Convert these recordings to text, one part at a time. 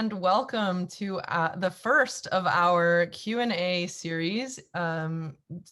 and welcome to the first of our Q&A series,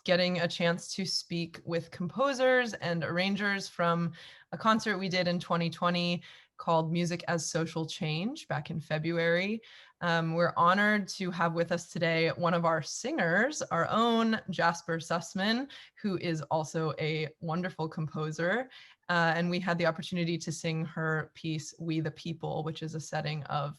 getting a chance to speak with composers and arrangers from a concert we did in 2020 called Music as Social Change back in February. We're honored to have with us today one of our singers, our own Jasper Sussman, who is also a wonderful composer. And we had the opportunity to sing her piece, We the People, which is a setting of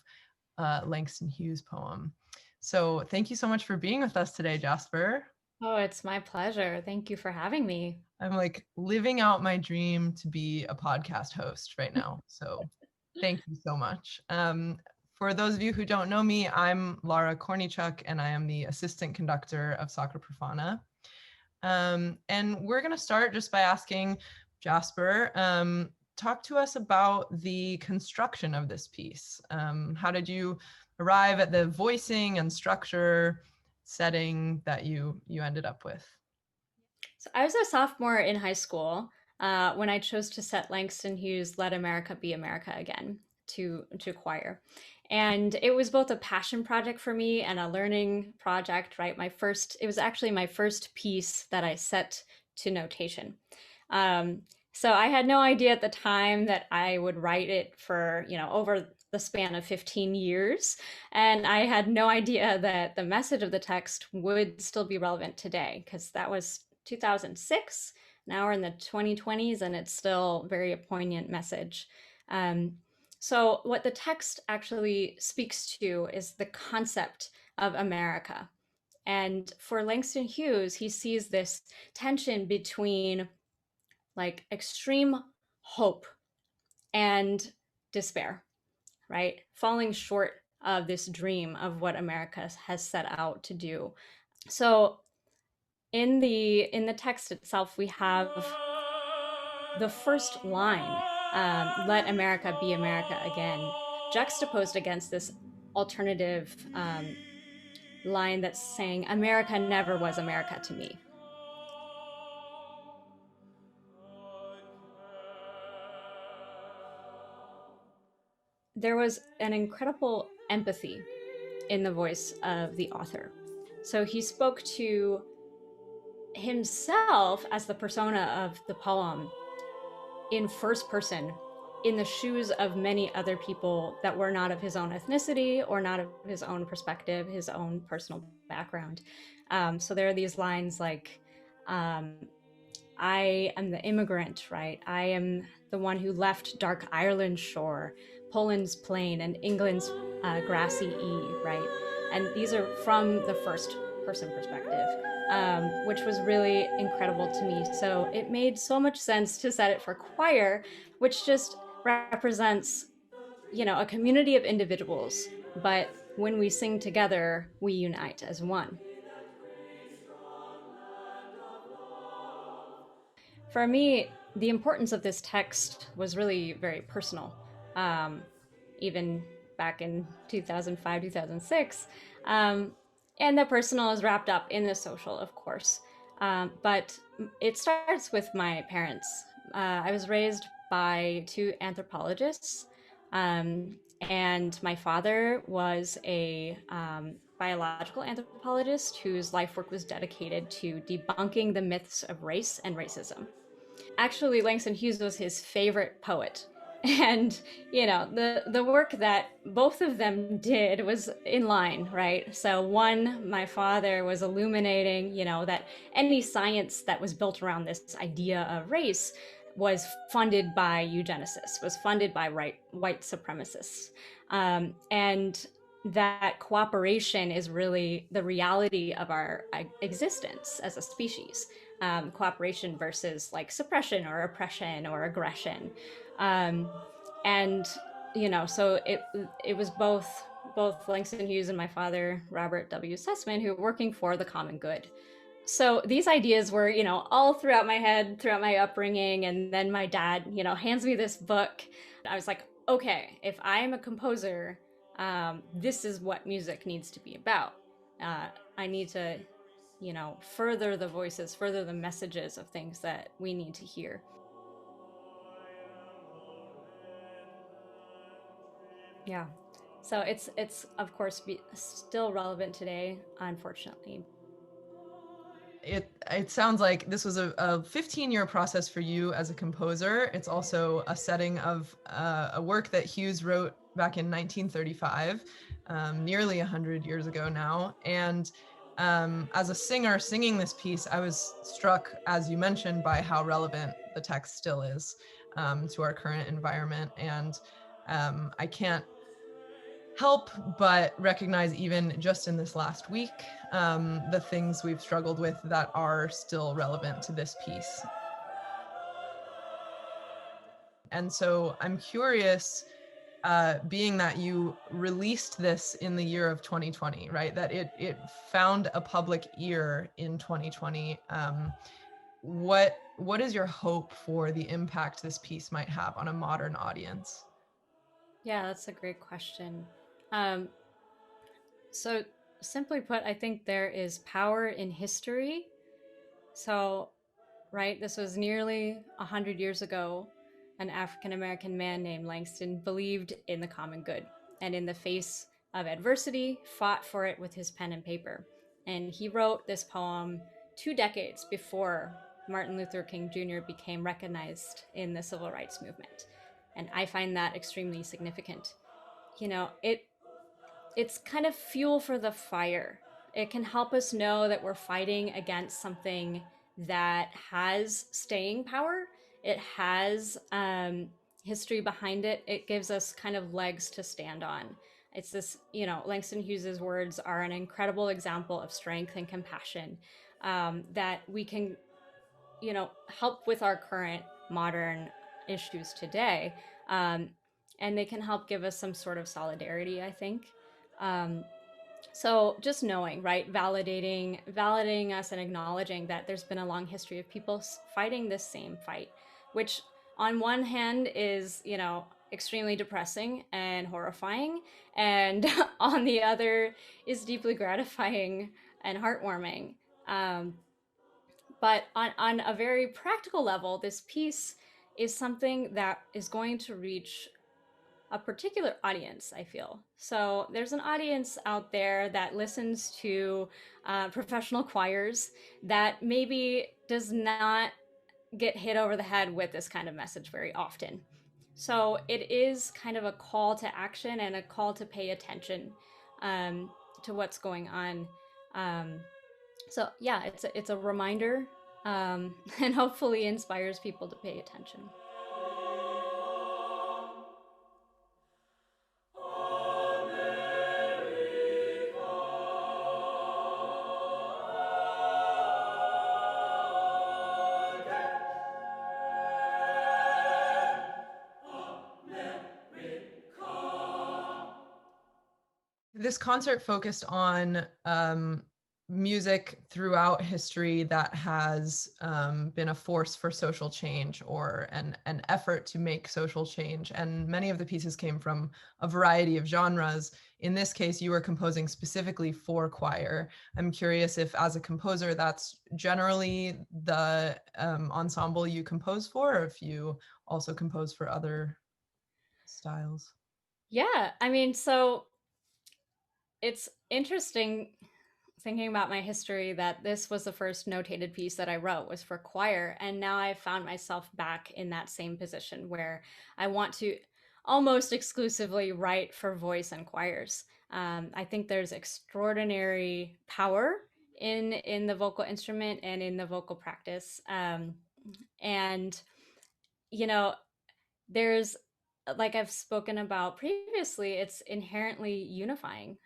Langston Hughes poem. So thank you so much for being with us today, Jasper. Oh, it's my pleasure. Thank you for having me. I'm like living out my dream to be a podcast host right now. So thank you so much. For those of you who don't know me, I'm Lara Korneychuk, and I am the assistant conductor of SACRA PROFANA. And we're going to start just by asking Jasper, talk to us about the construction of this piece. How did you arrive at the voicing and structure setting that you ended up with? So I was a sophomore in high school when I chose to set Langston Hughes' Let America Be America Again to choir. And it was both a passion project for me and a learning project, right? It was actually my first piece that I set to notation. So I had no idea at the time that I would write it for, over the span of 15 years. And I had no idea that the message of the text would still be relevant today, because that was 2006. Now we're in the 2020s and it's still very a poignant message. So what the text actually speaks to is the concept of America. And for Langston Hughes, he sees this tension between like extreme hope and despair, right? Falling short of this dream of what America has set out to do. So in the text itself, we have the first line, "Let America be America again," juxtaposed against this alternative line that's saying, "America never was America to me." There was an incredible empathy in the voice of the author. So he spoke to himself as the persona of the poem in first person, in the shoes of many other people that were not of his own ethnicity or not of his own perspective, his own personal background. So there are these lines like, I am the immigrant, right? I am the one who left dark Ireland's shore, Poland's plain, and England's grassy right? And these are from the first person perspective, which was really incredible to me. So it made so much sense to set it for choir, which just represents, a community of individuals. But when we sing together, we unite as one. For me, the importance of this text was really very personal, um, even back in 2005, 2006. And the personal is wrapped up in the social, of course. But it starts with my parents. I was raised by two anthropologists, and my father was a biological anthropologist whose life work was dedicated to debunking the myths of race and racism. Actually, Langston Hughes was his favorite poet. And, the work that both of them did was in line, right? So one, my father was illuminating, that any science that was built around this idea of race was funded by eugenicists, was funded by white supremacists. And that cooperation is really the reality of our existence as a species. Cooperation versus like suppression or oppression or aggression. Um, and so it was both Langston Hughes and my father, Robert W. Sussman, who were working for the common good. So these ideas were, all throughout my head, throughout my upbringing. And then my dad, hands me this book. I was like, okay, if I'm a composer, this is what music needs to be about. I need to, further the voices, further the messages of things that we need to hear. Yeah. So it's of course still relevant today, unfortunately. It sounds like this was a 15-year process for you as a composer. It's also a setting of a work that Hughes wrote back in 1935, nearly 100 years ago now. And as a singer singing this piece, I was struck, as you mentioned, by how relevant the text still is to our current environment. And I can't help but recognize, even just in this last week, the things we've struggled with that are still relevant to this piece. And so I'm curious, being that you released this in the year of 2020, right? That it found a public ear in 2020. What is your hope for the impact this piece might have on a modern audience? Yeah, that's a great question. Um, so simply put, I think there is power in history. So, right, this was nearly 100 years ago. An African American man named Langston believed in the common good, and in the face of adversity, fought for it with his pen and paper. And he wrote this poem 2 decades before Martin Luther King Jr. became recognized in the civil rights movement. And I find that extremely significant. You know, it's kind of fuel for the fire. It can help us know that we're fighting against something that has staying power. It has history behind it. It gives us kind of legs to stand on. It's this, Langston Hughes's words are an incredible example of strength and compassion that we can, help with our current modern issues today. Um, and they can help give us some sort of solidarity, I think. Um, so just knowing, right, validating us and acknowledging that there's been a long history of people fighting this same fight, which on one hand is, extremely depressing and horrifying, and on the other is deeply gratifying and heartwarming. But on a very practical level, this piece is something that is going to reach a particular audience, I feel. So there's an audience out there that listens to professional choirs that maybe does not get hit over the head with this kind of message very often. So it is kind of a call to action and a call to pay attention um, to what's going on. Um, so yeah, it's a reminder and hopefully inspires people to pay attention. This concert focused on music throughout history that has been a force for social change or an effort to make social change. And many of the pieces came from a variety of genres. In this case, you were composing specifically for choir. I'm curious if, as a composer, that's generally the ensemble you compose for, or if you also compose for other styles. Yeah, I mean, so it's interesting thinking about my history that this was the first notated piece that I wrote was for choir, and now I found myself back in that same position where I want to almost exclusively write for voice and choirs. I think there's extraordinary power in the vocal instrument and in the vocal practice, and you know there's like I've spoken about previously, it's inherently unifying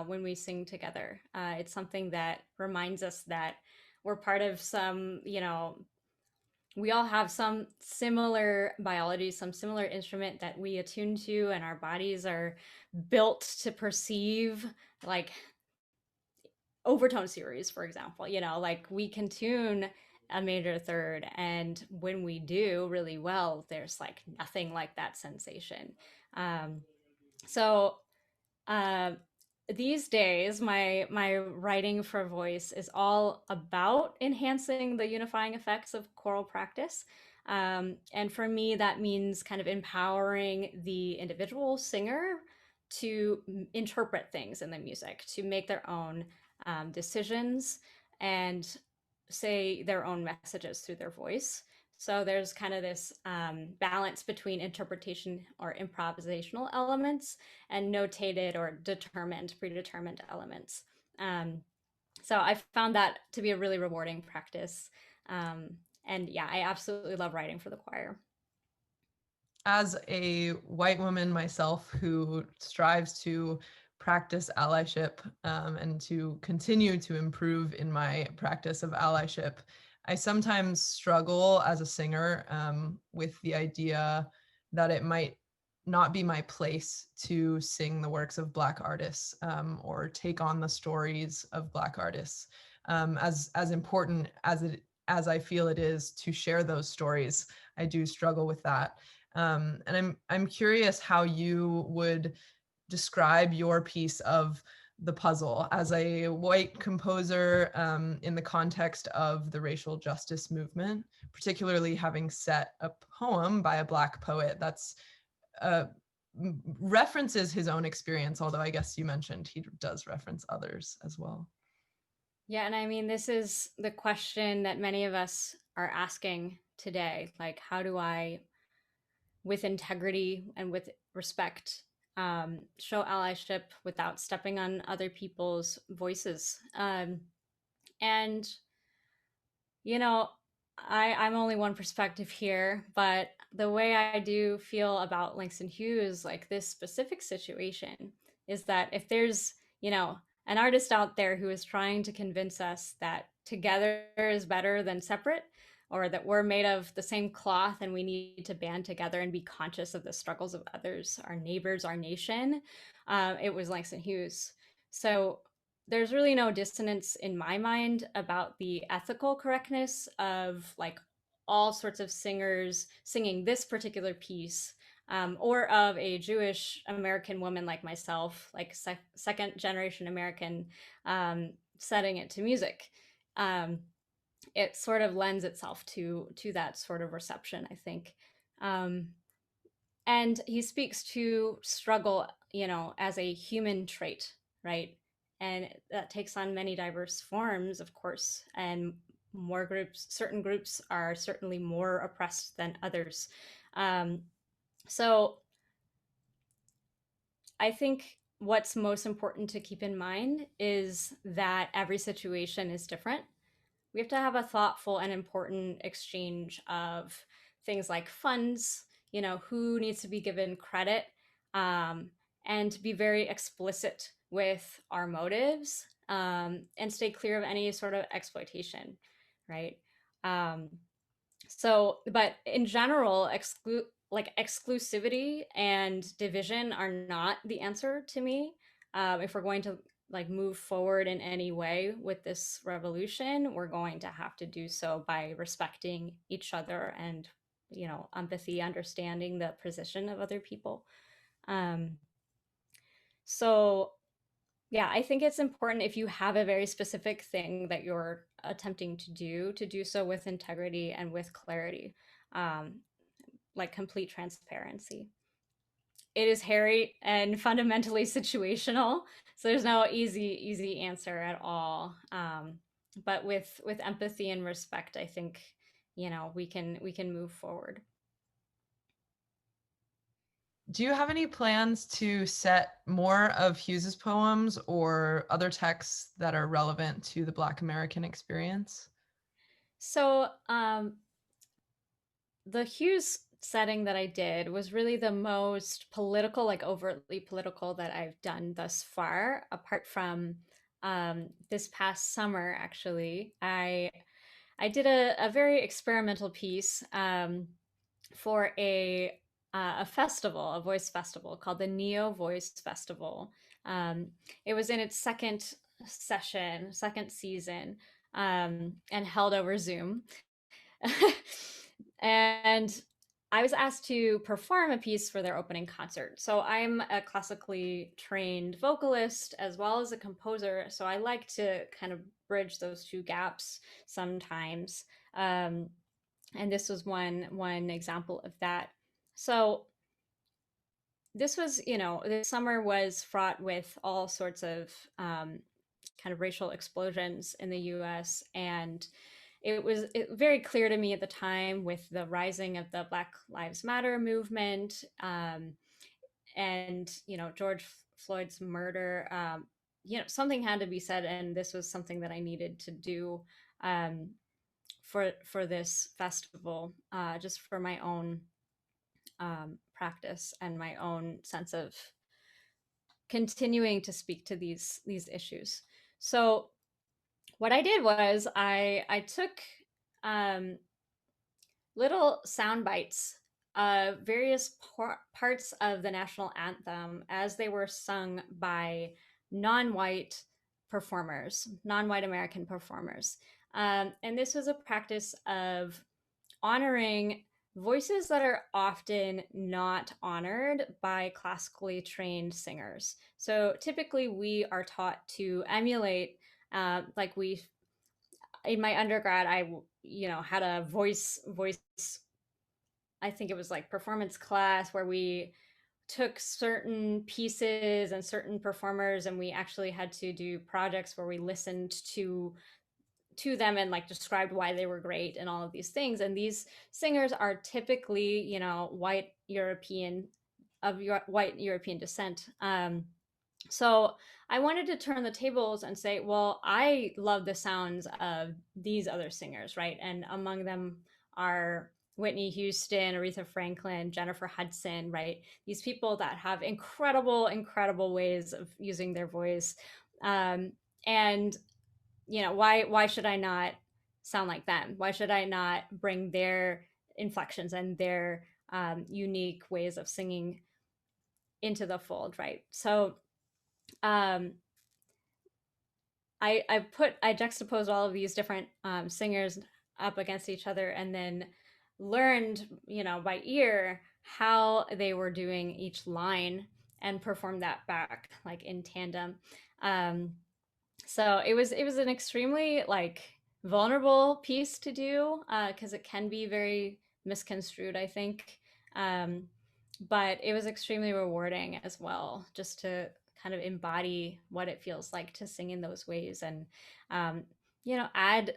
when we sing together. It's something that reminds us that we're part of some, we all have some similar biology, some similar instrument that we attune to, and our bodies are built to perceive, like overtone series, for example. Like we can tune a major third, and when we do really well, there's like nothing like that sensation. um, so uh, these days my writing for voice is all about enhancing the unifying effects of choral practice, and for me that means kind of empowering the individual singer to interpret things in the music, to make their own decisions and say their own messages through their voice. So there's kind of this balance between interpretation or improvisational elements and notated or determined, predetermined elements. So I found that to be a really rewarding practice. And yeah, I absolutely love writing for the choir. As a white woman myself who strives to practice allyship and to continue to improve in my practice of allyship, I sometimes struggle as a singer with the idea that it might not be my place to sing the works of Black artists or take on the stories of Black artists. As important as I feel it is to share those stories, I do struggle with that. And I'm curious how you would describe your piece of the puzzle as a white composer in the context of the racial justice movement, particularly having set a poem by a Black poet that's references his own experience, although I guess you mentioned he does reference others as well. Yeah, and I mean, this is the question that many of us are asking today. Like, how do I, with integrity and with respect, show allyship without stepping on other people's voices? And, you know, I'm only one perspective here, but the way I do feel about Langston Hughes, like this specific situation, is that if there's, an artist out there who is trying to convince us that together is better than separate, or that we're made of the same cloth and we need to band together and be conscious of the struggles of others, our neighbors, our nation, it was Langston Hughes. So there's really no dissonance in my mind about the ethical correctness of like all sorts of singers singing this particular piece, or of a Jewish American woman like myself, like second generation American, setting it to music. It sort of lends itself to that sort of reception, I think. Um, and he speaks to struggle, as a human trait, right? And that takes on many diverse forms, of course, and more groups, certain groups are certainly more oppressed than others. So I think what's most important to keep in mind is that every situation is different. We have to have a thoughtful and important exchange of things like funds, who needs to be given credit, and to be very explicit with our motives, and stay clear of any sort of exploitation, right? Um, but in general, exclusivity and division are not the answer to me. If we're going to like move forward in any way with this revolution, we're going to have to do so by respecting each other and, empathy, understanding the position of other people. Um, so yeah, I think it's important if you have a very specific thing that you're attempting to do so with integrity and with clarity, um, like complete transparency. It is hairy and fundamentally situational, so there's no easy answer at all. But with empathy and respect, I think we can move forward. Do you have any plans to set more of Hughes's poems or other texts that are relevant to the Black American experience? So the Hughes setting that I did was really the most political, like overtly political, that I've done thus far. Apart from this past summer, actually, I did a very experimental piece, for a festival, a voice festival called the Neo Voice Festival. It was in its second season, and held over Zoom. And I was asked to perform a piece for their opening concert. So I'm a classically trained vocalist as well as a composer. So I like to kind of bridge those two gaps sometimes. And this was one example of that. So this was, this summer was fraught with all sorts of kind of racial explosions in the US. And it was very clear to me at the time, with the rising of the Black Lives Matter movement, and, George Floyd's murder, something had to be said. And this was something that I needed to do, um, for this festival, just for my own practice and my own sense of continuing to speak to these issues. So what I did was I took um, little sound bites of various parts of the national anthem as they were sung by non-white performers, non-white American performers. And this was a practice of honoring voices that are often not honored by classically trained singers. So typically we are taught to emulate, like we, in my undergrad, I, had a voice, I think it was like performance class, where we took certain pieces and certain performers, and we actually had to do projects where we listened to them and like described why they were great and all of these things. And these singers are typically, white European, white European descent. So I wanted to turn the tables and say, well, I love the sounds of these other singers, right? And among them are Whitney Houston, Aretha Franklin, Jennifer Hudson, right? These people that have incredible, incredible ways of using their voice. And why should I not sound like them? Why should I not bring their inflections and their unique ways of singing into the fold, right? So um, I juxtaposed all of these different singers up against each other, and then learned, by ear, how they were doing each line, and performed that back like in tandem. Um, so it was an extremely like vulnerable piece to do, because it can be very misconstrued, I think. Um, but it was extremely rewarding as well, just to kind of embody what it feels like to sing in those ways, and um, add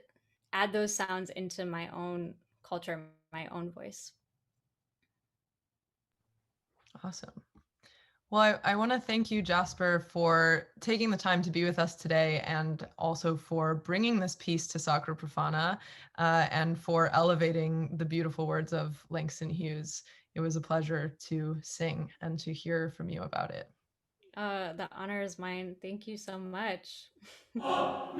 those sounds into my own culture, my own voice. Awesome. Well, I want to thank you, Jasper, for taking the time to be with us today, and also for bringing this piece to SACRA Profana, and for elevating the beautiful words of Langston Hughes. It was a pleasure to sing and to hear from you about it. The honor is mine. Thank you so much. America.